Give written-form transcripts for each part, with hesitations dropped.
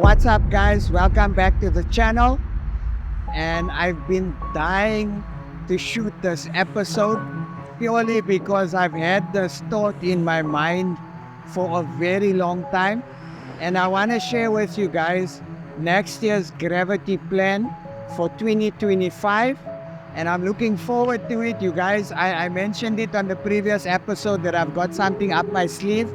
what's up guys? Welcome back to the channel. And I've been dying to shoot this episode purely because I've had this thought in my mind for a very long time. And I want to share with you guys next year's gravity plan for 2025. And I'm looking forward to it, you guys. I mentioned it on the previous episode that I've got something up my sleeve.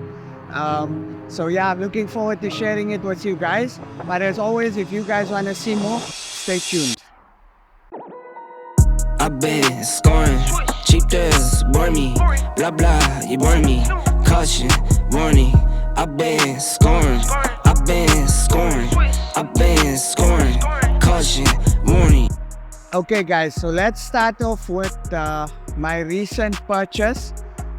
So yeah, I'm looking forward to sharing it with you guys. But as always, if you guys want to see more, stay tuned. I've been scoring, cheap thrills, bore me, blah blah, you bore me, caution, warning. I've been scoring, I've been scoring, I've been scoring, caution, warning. Okay guys, so let's start off with my recent purchase,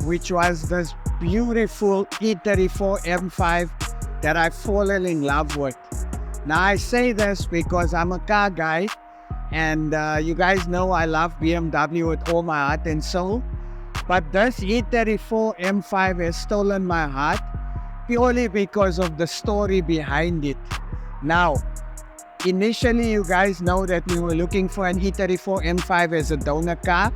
which was this beautiful E34 M5 that I've fallen in love with. Now I say this because I'm a car guy, and you guys know I love BMW with all my heart and soul. But this E34 M5 has stolen my heart purely because of the story behind it. Now, initially you guys know that we were looking for an E34 M5 as a donor car.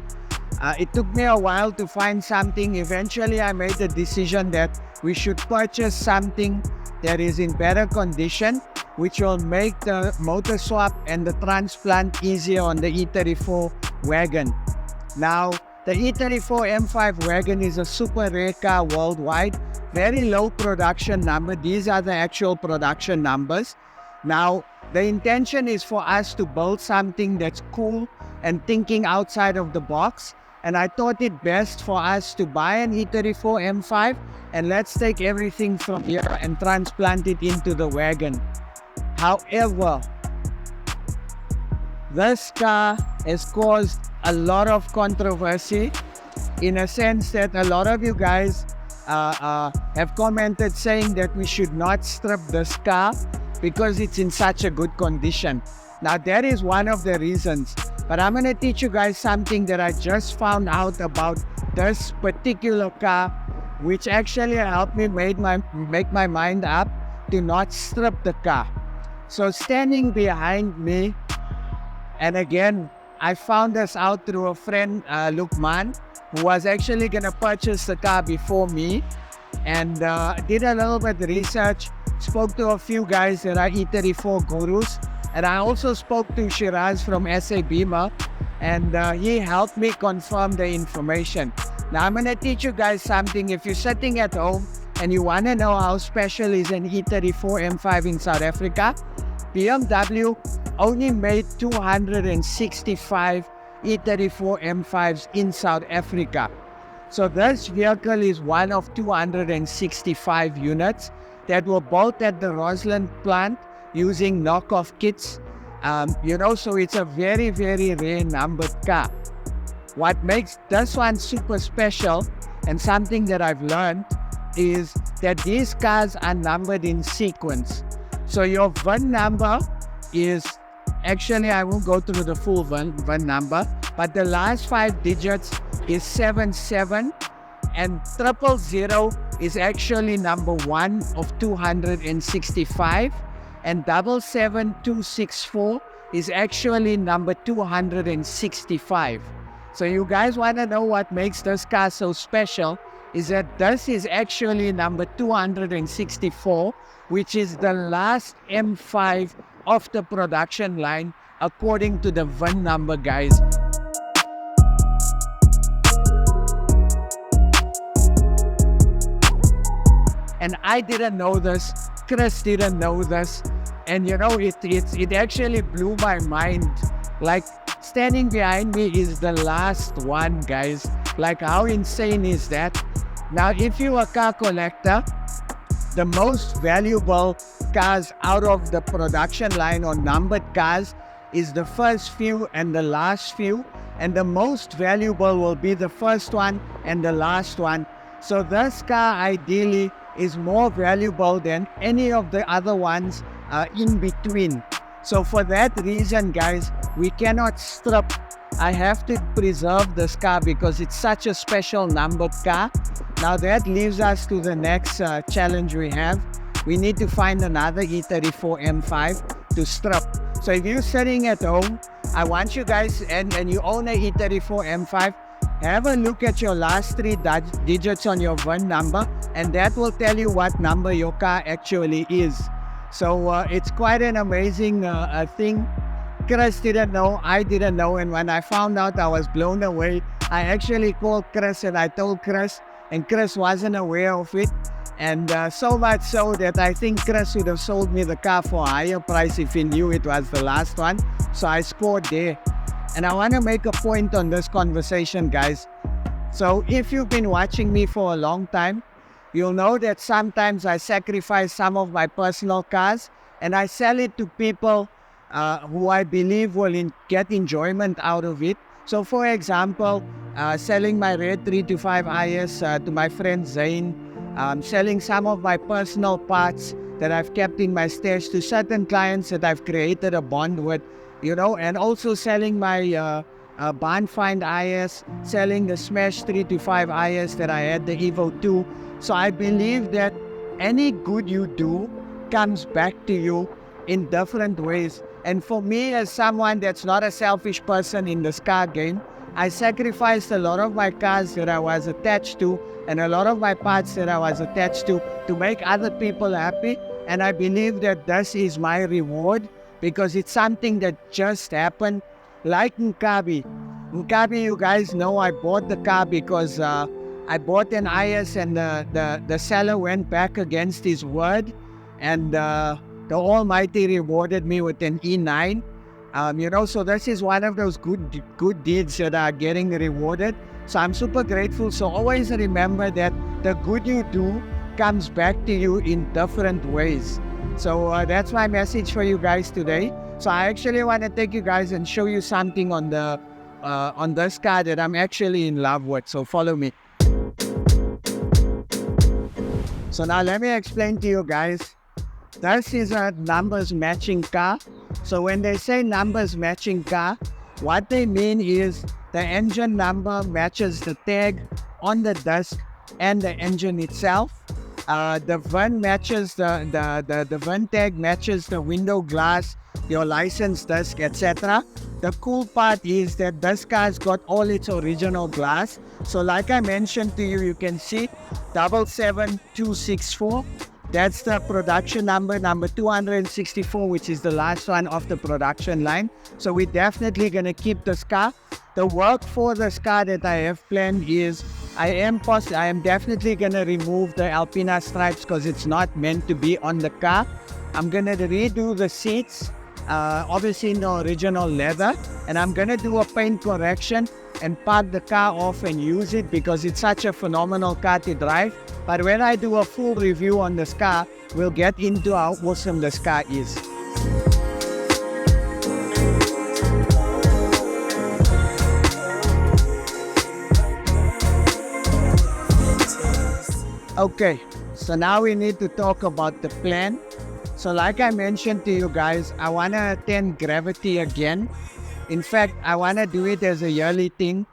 It took me a while to find something. Eventually I made the decision that we should purchase something that is in better condition, which will make the motor swap and the transplant easier on the E34 wagon. Now, the E34 M5 wagon is a super rare car worldwide, very low production number. These are the actual production numbers. Now, the intention is for us to build something that's cool and thinking outside of the box. And I thought it best for us to buy an E34 M5 and let's take everything from here and transplant it into the wagon. However, this car has caused a lot of controversy in a sense that a lot of you guys have commented saying that we should not strip this car because it's in such a good condition. Now that is one of the reasons. But I'm going to teach you guys something that I just found out about this particular car, which actually helped me make my mind up to not strip the car. So standing behind me, and again, I found this out through a friend, Lukman, who was actually going to purchase the car before me, and did a little bit of research, spoke to a few guys that are E34 gurus. And I also spoke to Shiraz from SA Beamer, and he helped me confirm the information. Now I'm going to teach you guys something. If you're sitting at home and you want to know how special is an E34 M5 in South Africa, BMW only made 265 E34 M5s in South Africa. So this vehicle is one of 265 units that were built at the Roslyn plant using knockoff kits, so it's a very, very rare numbered car. What makes this one super special, and something that I've learned, is that these cars are numbered in sequence. So your VIN number is, actually I won't go through the full VIN number, but the last 5 digits is 77, and 000 is actually number 1 of 265. And 77264 is actually number 265. So you guys want to know what makes this car so special, is that this is actually number 264, which is the last M5 of the production line according to the VIN number, guys. And I didn't know this, Chris didn't know this, and it actually blew my mind. Like, standing behind me is the last one, guys. Like, how insane is that? Now, if you're a car collector, the most valuable cars out of the production line or numbered cars is the first few and the last few, and the most valuable will be the first one and the last one. So this car ideally is more valuable than any of the other ones in between. So for that reason, guys, we cannot strip. I have to preserve this car because it's such a special numbered car. Now that leaves us to the next challenge we have, we need to find another E34 M5 to strip. So if you're sitting at home, I want you guys, and you own a E34 M5, have a look at your last three digits on your VIN number, and that will tell you what number your car actually is. So it's quite an amazing thing. Chris didn't know, I didn't know, and when I found out, I was blown away. I actually called Chris and I told Chris, and Chris wasn't aware of it. And so much so that I think Chris would have sold me the car for a higher price if he knew it was the last one. So I scored there. And I want to make a point on this conversation, guys. So if you've been watching me for a long time, you'll know that sometimes I sacrifice some of my personal cars and I sell it to people who I believe will get enjoyment out of it. So for example, selling my red 325 IS to my friend Zane, selling some of my personal parts that I've kept in my stash to certain clients that I've created a bond with, you know, and also selling my Barnfind IS, selling the Smash 325 IS that I had, the Evo 2. So I believe that any good you do comes back to you in different ways. And for me, as someone that's not a selfish person in this car game, I sacrificed a lot of my cars that I was attached to and a lot of my parts that I was attached to make other people happy. And I believe that this is my reward because it's something that just happened. Like Nkabi. Nkabi, you guys know I bought the car because I bought an IS and the seller went back against his word, and the Almighty rewarded me with an E9. You know, so this is one of those good deeds that are getting rewarded. So I'm super grateful. So always remember that the good you do comes back to you in different ways. So that's my message for you guys today. So I actually want to take you guys and show you something on the on this car that I'm actually in love with. So follow me. So now let me explain to you guys. This is a numbers matching car. So when they say numbers matching car, what they mean is the engine number matches the tag on the disc and the engine itself. The VIN matches the VIN tag matches the window glass, your license disc, etc. The cool part is that this car's got all its original glass. So like I mentioned to you, you can see 77264. That's the production number 264, which is the last one off the production line. So we're definitely going to keep this car. The work for this car that I have planned is I am definitely going to remove the Alpina stripes because it's not meant to be on the car. I'm going to redo the seats, obviously in the original leather, and I'm going to do a paint correction and park the car off and use it because it's such a phenomenal car to drive. But when I do a full review on this car, we'll get into how awesome this car is. Okay, so now we need to talk about the plan. So like I mentioned to you guys, I want to attend Gravity again. In fact, I want to do it as a yearly thing.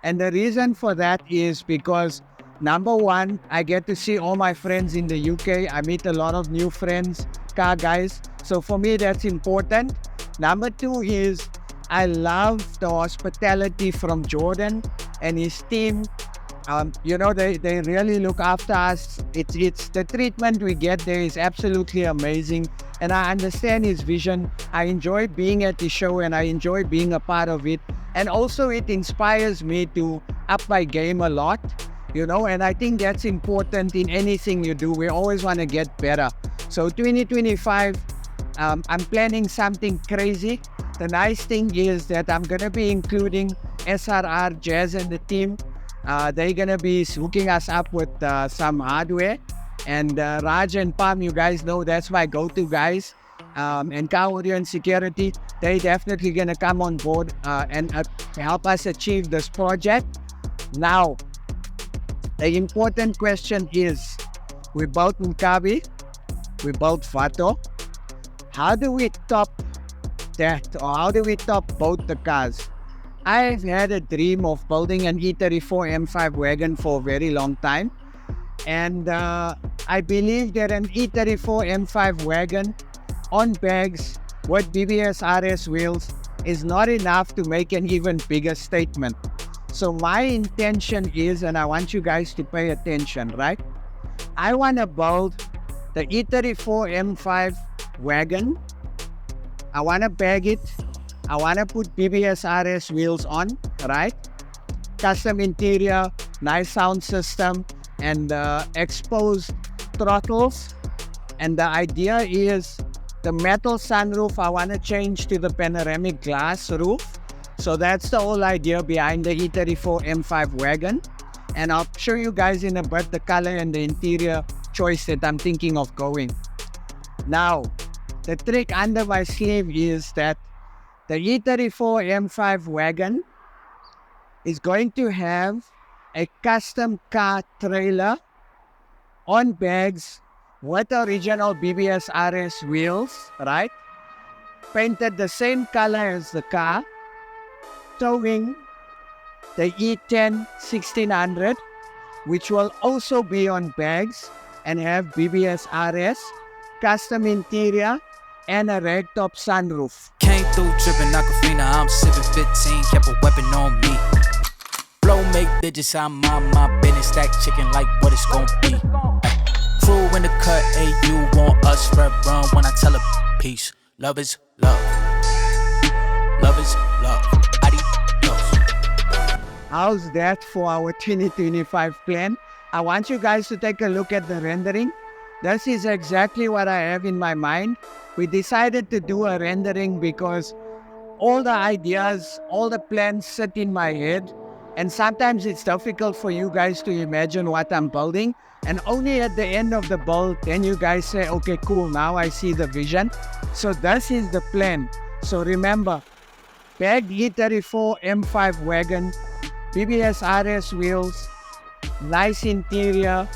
And the reason for that is because, number one, I get to see all my friends in the UK. I meet a lot of new friends, car guys. So for me, that's important. Number two is I love the hospitality from Jordan and his team. You know, they really look after us. It's the treatment we get there is absolutely amazing. And I understand his vision. I enjoy being at the show and I enjoy being a part of it. And also it inspires me to up my game a lot, you know, and I think that's important in anything you do. We always want to get better. So 2025, I'm planning something crazy. The nice thing is that I'm going to be including SRR, Jazz and the team. They're going to be hooking us up with some hardware. And Raj and Pam, you guys know that's my go-to guys. And Car Audio and Security, they definitely going to come on board and help us achieve this project. Now, the important question is, we built Nkabi, we built Vato. How do we top that, or how do we top both the cars? I've had a dream of building an E34 M5 wagon for a very long time. And I believe that an E34 M5 wagon on bags with BBS RS wheels is not enough to make an even bigger statement. So my intention is, and I want you guys to pay attention, right? I want to build the E34 M5 wagon. I want to bag it. I want to put BBS RS wheels on, right? Custom interior, nice sound system, and exposed throttles. And the idea is the metal sunroof, I want to change to the panoramic glass roof. So that's the whole idea behind the E34 M5 wagon. And I'll show you guys in a bit the color and the interior choice that I'm thinking of going. Now, the trick under my sleeve is that the E34 M5 wagon is going to have a custom car trailer on bags with original BBS RS wheels, right? Painted the same color as the car, towing the E10 1600, which will also be on bags and have BBS RS, custom interior, and a ragtop sunroof. Came through dripping Aquafina, I'm sipping 15, kept a weapon on me. Flow make digits, I'm on my business, stack chicken like what it's gon' be. Crew in the cut, hey, you want us, red run when I tell a peace. Love is love. Love is love. Adios. How's that for our 2025 plan? I want you guys to take a look at the rendering. This is exactly what I have in my mind. We decided to do a rendering because all the ideas, all the plans sit in my head. And sometimes it's difficult for you guys to imagine what I'm building. And only at the end of the build, then you guys say, okay, cool, now I see the vision. So this is the plan. So remember, bagged E34 M5 wagon, BBS RS wheels, nice interior,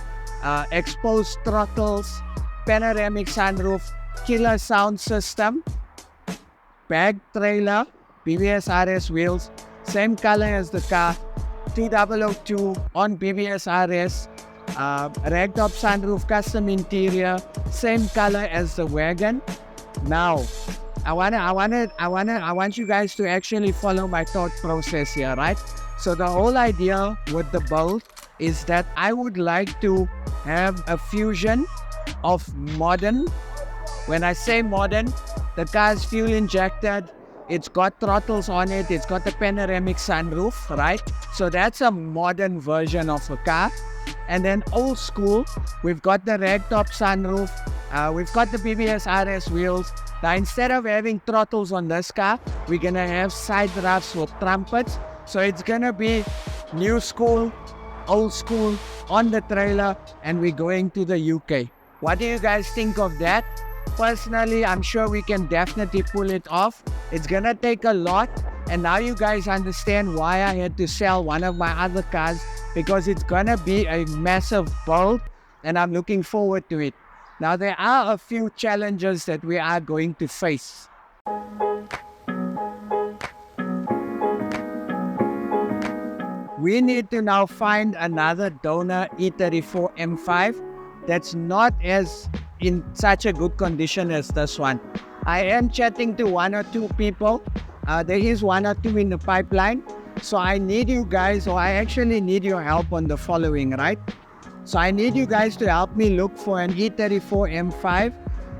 exposed throttles, panoramic sunroof, killer sound system, bag trailer, BBS RS wheels, same color as the car, 2002 on BBS RS, ragtop sunroof, custom interior, same color as the wagon. Now, I want you guys to actually follow my thought process here, right? So the whole idea with the build is that I would like to have a fusion of modern. When I say modern, the car is fuel injected, it's got throttles on it, it's got the panoramic sunroof, right? So that's a modern version of a car. And then old school, we've got the ragtop sunroof, we've got the BBS RS wheels. Now instead of having throttles on this car, we're gonna have side rafts with trumpets. So it's gonna be new school, old school on the trailer, and we're going to the UK. What do you guys think of that? Personally, I'm sure we can definitely pull it off. It's gonna take a lot, and now you guys understand why I had to sell one of my other cars, because it's gonna be a massive build, and I'm looking forward to it. Now there are a few challenges that we are going to face. We need to now find another donor E34 M5 that's not as in such a good condition as this one. I am chatting to one or two people. There is one or two in the pipeline. So I need you guys, or I actually need your help on the following, right? So I need you guys to help me look for an E34 M5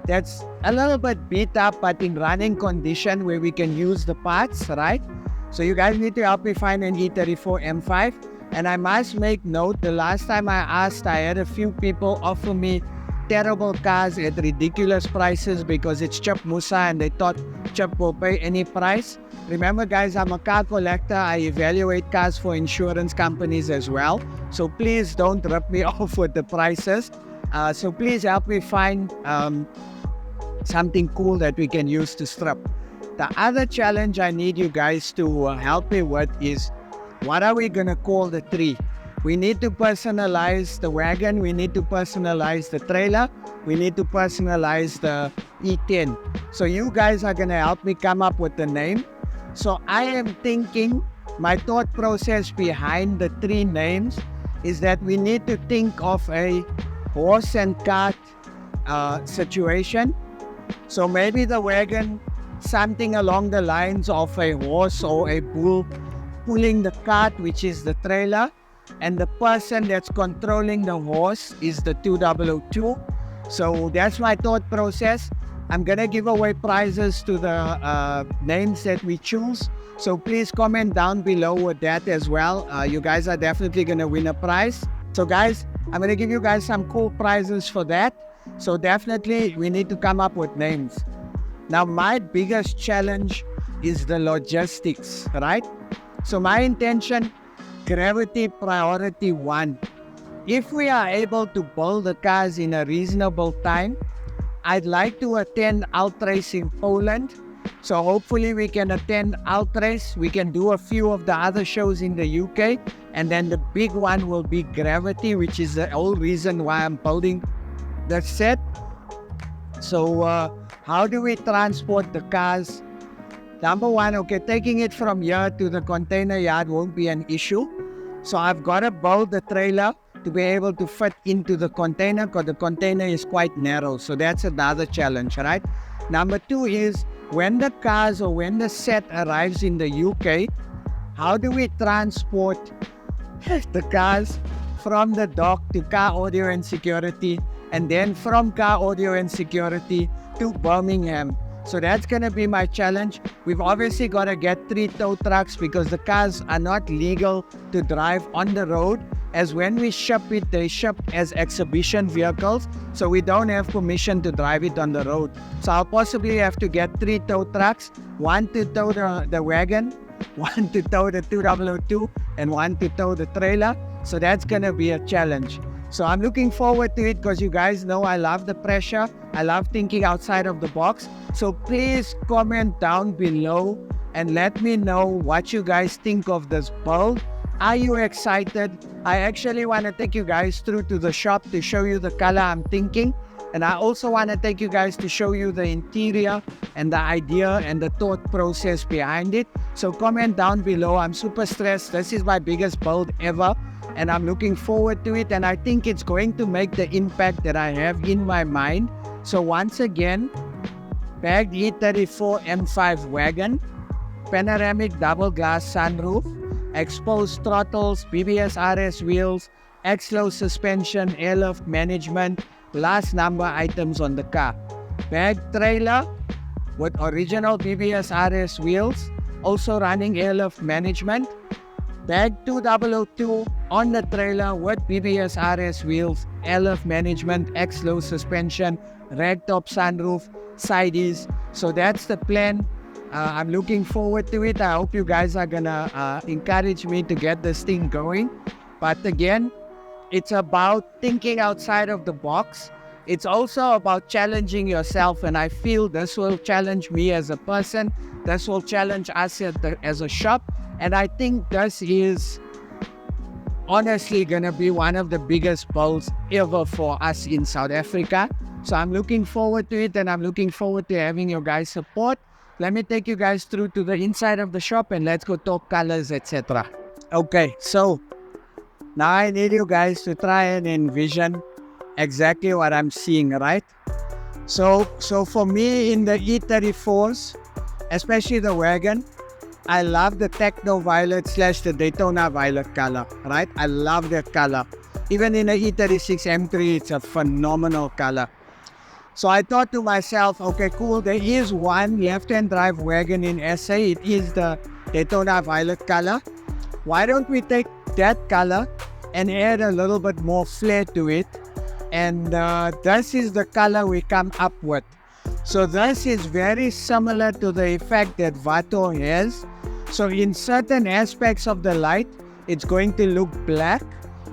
that's a little bit beat up but in running condition where we can use the parts, right? So you guys need to help me find an E34 M5. And I must make note, the last time I asked, I had a few people offer me terrible cars at ridiculous prices because it's Chip Moosa and they thought Chip will pay any price. Remember guys, I'm a car collector. I evaluate cars for insurance companies as well. So please don't rip me off with the prices. So please help me find something cool that we can use to strip. The other challenge I need you guys to help me with is, what are we gonna call the tree? We need to personalize the wagon, we need to personalize the trailer, we need to personalize the E10. So you guys are gonna help me come up with the name. So I am thinking, my thought process behind the three names is that we need to think of a horse and cart situation. So maybe the wagon, something along the lines of a horse or a bull pulling the cart, which is the trailer, and the person that's controlling the horse is the 2002. So that's my thought process. I'm gonna give away prizes to the names that we choose. So please comment down below with that as well. You guys are definitely gonna win a prize. So guys, I'm gonna give you guys some cool prizes for that. So definitely we need to come up with names. Now my biggest challenge is the logistics, right? So my intention, gravity priority 1. If we are able to build the cars in a reasonable time, I'd like to attend Outrace in Poland. So hopefully we can attend Outrace. We can do a few of the other shows in the UK. And then the big one will be Gravity, which is the whole reason why I'm building the set. So how do we transport the cars? Number 1, okay, taking it from here to the container yard won't be an issue. So I've got to build the trailer to be able to fit into the container, because the container is quite narrow. So that's another challenge, right? Number 2 is when the cars or when the set arrives in the UK, how do we transport the cars from the dock to car audio and security, and then from car audio and security to Birmingham? So that's going to be my challenge. We've obviously got to get 3 tow trucks because the cars are not legal to drive on the road, as when we ship it, they ship as exhibition vehicles. So we don't have permission to drive it on the road. So I'll possibly have to get 3 tow trucks, 1 to tow the wagon, 1 to tow the 2002, and 1 to tow the trailer. So that's going to be a challenge. So I'm looking forward to it because you guys know I love the pressure. I love thinking outside of the box. So please comment down below and let me know what you guys think of this build. Are you excited? I actually want to take you guys through to the shop to show you the color I'm thinking. And I also want to take you guys to show you the interior and the idea and the thought process behind it. So comment down below. I'm super stressed. This is my biggest build ever. And I'm looking forward to it. And I think it's going to make the impact that I have in my mind. So once again, bagged E34 M5 wagon, panoramic double glass sunroof, exposed throttles, BBS RS wheels, X-Low suspension, airlift management, last number items on the car. Bagged trailer with original BBS RS wheels, also running airlift management. Bagged 2002 on the trailer with BBS RS wheels, airlift management, X-Low suspension, ragtop sunroof, sideys. So that's the plan. I'm looking forward to it. I hope you guys are gonna encourage me to get this thing going. But again, it's about thinking outside of the box. It's also about challenging yourself, and I feel this will challenge me as a person. This will challenge us as a shop, and I think this is honestly gonna be one of the biggest builds ever for us in South Africa. So I'm looking forward to it, and I'm looking forward to having your guys' support. Let me take you guys through to the inside of the shop and let's go talk colors, etc. Okay, so now I need you guys to try and envision exactly what I'm seeing, right? So for me in the E34s, especially the wagon, I love the Techno Violet / the Daytona Violet color, right? I love that color. Even in the E36 M3, it's a phenomenal color. So I thought to myself, okay, cool, there is one left-hand drive wagon in SA. It is the Daytona Violet color. Why don't we take that color and add a little bit more flair to it? And this is the color we come up with. So this is very similar to the effect that Vato has. So in certain aspects of the light, it's going to look black.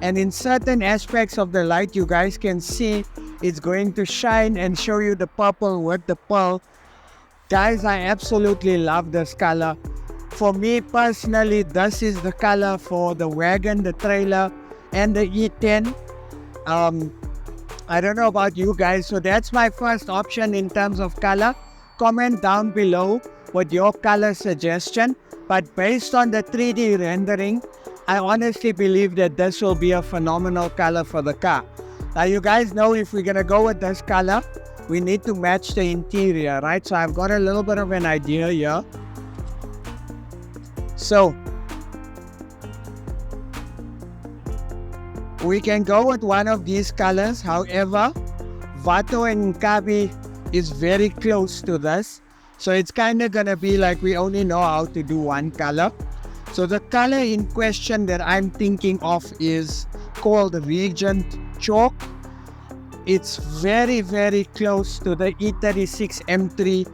And in certain aspects of the light, you guys can see it's going to shine and show you the purple with the pearl. Guys, I absolutely love this color. For me personally, this is the color for the wagon, the trailer, and the E10. I don't know about you guys, so that's my first option in terms of color. Comment down below with your color suggestion. But based on the 3D rendering, I honestly believe that this will be a phenomenal color for the car. Now you guys know if we're gonna go with this color, we need to match the interior, right? So I've got a little bit of an idea here. So we can go with one of these colors. However, Vato and Nkabi is very close to this. So it's kind of gonna be like we only know how to do one color. So the color in question that I'm thinking of is called Regent Chalk. It's very, very close to the E36 M3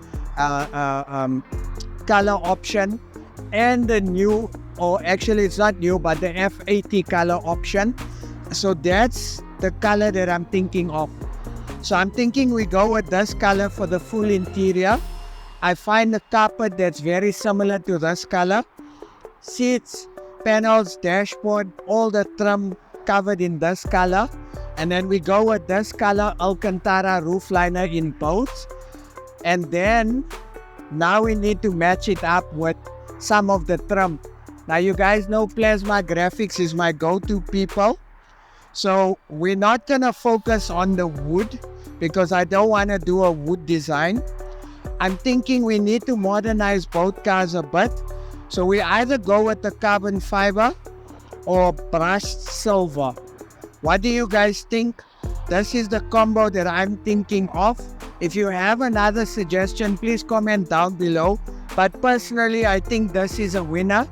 color option and the new, or actually it's not new, but the F80 color option. So that's the color that I'm thinking of. So I'm thinking we go with this color for the full interior. I find the carpet that's very similar to this color. Seats, panels, dashboard, all the trim covered in this color. And then we go with this color Alcantara roof liner in both. And then now we need to match it up with some of the trim. Now you guys know Plasma Graphics is my go-to people. So we're not gonna focus on the wood because I don't want to do a wood design. I'm thinking we need to modernize both cars a bit. So we either go with the carbon fiber or brushed silver. What do you guys think? This is the combo that I'm thinking of. If you have another suggestion, please comment down below. But personally, I think this is a winner.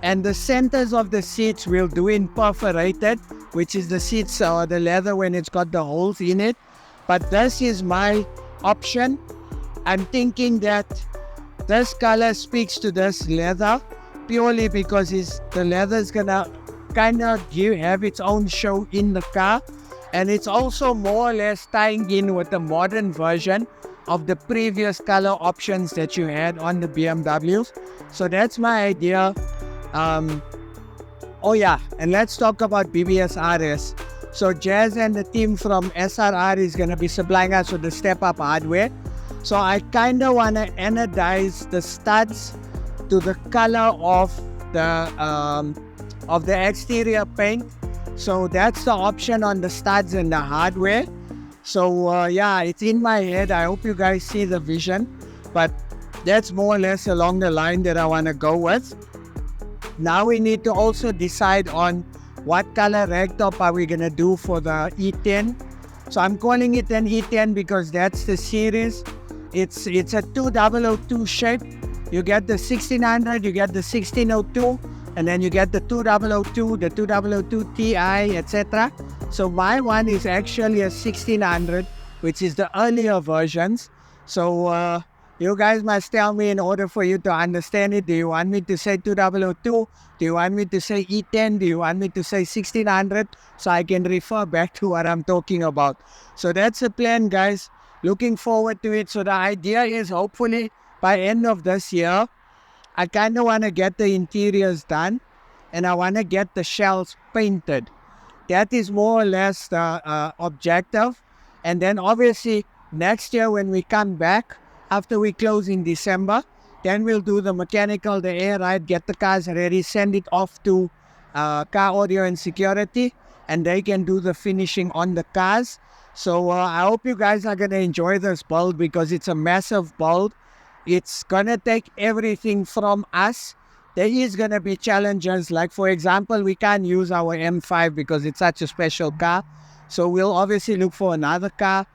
And the centers of the seats we'll do in perforated, which is the seats or the leather when it's got the holes in it. But this is my option. I'm thinking that this color speaks to this leather purely because the leather is gonna kind of have its own show in the car, and it's also more or less tying in with the modern version of the previous color options that you had on the BMWs. So that's my idea. Oh yeah, and let's talk about BBS RS. So Jazz and the team from SRR is gonna be supplying us with the step-up hardware. So I kind of want to anodize the studs to the color of the exterior paint. So that's the option on the studs and the hardware. So yeah, it's in my head. I hope you guys see the vision, but that's more or less along the line that I want to go with. Now we need to also decide on what color ragtop are we going to do for the E10. So I'm calling it an E10 because that's the series. It's a 2002 shape. You get the 1600, you get the 1602, and then you get the 2002, the 2002 Ti, etc. So my one is actually a 1600, which is the earlier versions. So you guys must tell me in order for you to understand it. Do you want me to say 2002? Do you want me to say E10? Do you want me to say 1600? So I can refer back to what I'm talking about. So that's the plan, guys. Looking forward to it. So the idea is hopefully by end of this year, I kind of want to get the interiors done and I want to get the shells painted. That is more or less the objective. And then obviously next year when we come back, after we close in December, then we'll do the mechanical, the air ride, get the cars ready, send it off to car audio and security, and they can do the finishing on the cars. So I hope you guys are going to enjoy this build because it's a massive build. It's going to take everything from us. There is going to be challenges. Like, for example, we can't use our M5 because it's such a special car. So we'll obviously look for another car.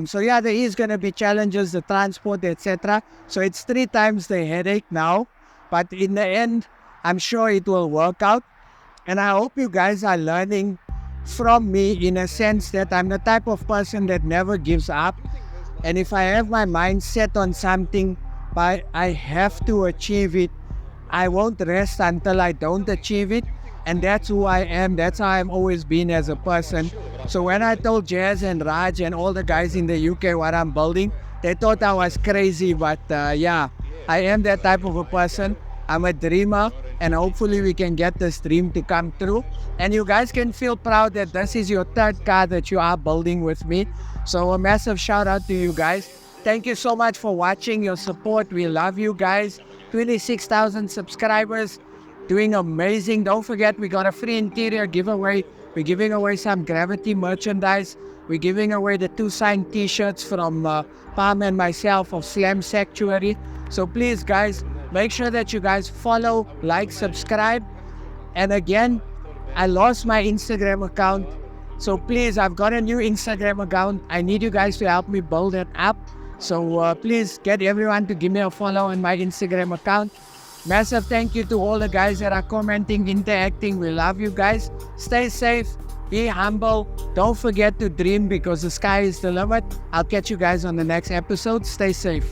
So yeah, there is going to be challenges, the transport, etc. So it's 3 times the headache now. But in the end, I'm sure it will work out. And I hope you guys are learning from me in a sense that I'm the type of person that never gives up. And if I have my mind set on something, but I have to achieve it, I won't rest until I don't achieve it. And that's who I am. That's how I've always been as a person. So when I told Jazz and Raj and all the guys in the UK what I'm building, they thought I was crazy. But yeah, I am that type of a person. I'm a dreamer. And hopefully we can get this dream to come true. And you guys can feel proud that this is your 3rd car that you are building with me. So a massive shout out to you guys. Thank you so much for watching, your support. We love you guys. 26,000 subscribers. Doing amazing. Don't forget, we got a free interior giveaway We're giving away some Gravity merchandise. We're giving away the 2 signed t-shirts from Palm and myself of Slam Sanctuary. So please guys, make sure that you guys follow, like, subscribe. And again, I lost my Instagram account. So please, I've got a new Instagram account. I need you guys to help me build it up. So please get everyone to give me a follow on my Instagram account. Massive thank you to all the guys that are commenting, interacting. We love you guys. Stay safe, be humble. Don't forget to dream because the sky is the limit. I'll catch you guys on the next episode. Stay safe.